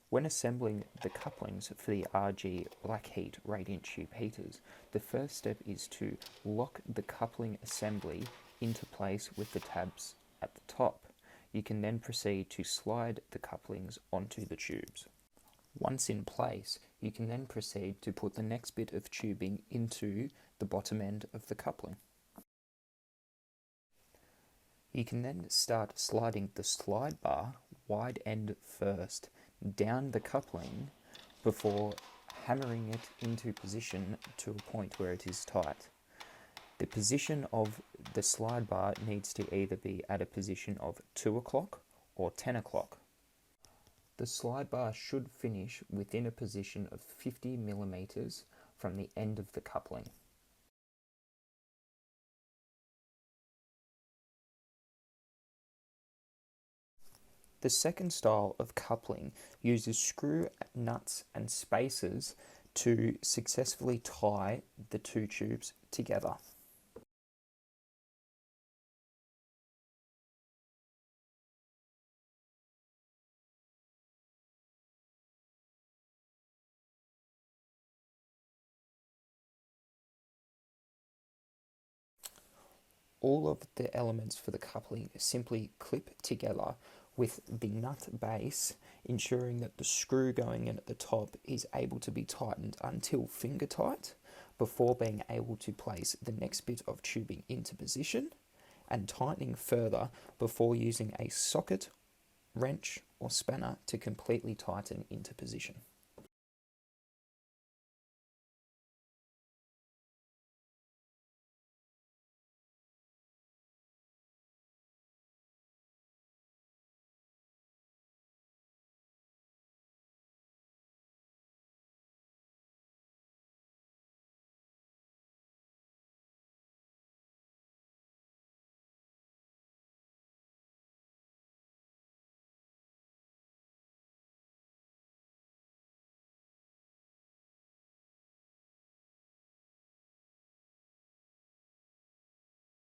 When assembling the couplings for the RG Blackheat radiant tube heaters, the first step is to lock the coupling assembly into place with the tabs at the top. You can then proceed to slide the couplings onto the tubes. Once in place, you can then proceed to put the next bit of tubing into the bottom end of the coupling. You can then start sliding the slide bar, wide end first, down the coupling before hammering it into position to a point where it is tight. The position of the slide bar needs to either be at a position of 2 o'clock or 10 o'clock. The slide bar should finish within a position of 50 millimeters from the end of the coupling. The second style of coupling uses screw nuts and spacers to successfully tie the two tubes together. All of the elements for the coupling simply clip together with the nut base, ensuring that the screw going in at the top is able to be tightened until finger tight before being able to place the next bit of tubing into position, and tightening further before using a socket, wrench or spanner to completely tighten into position.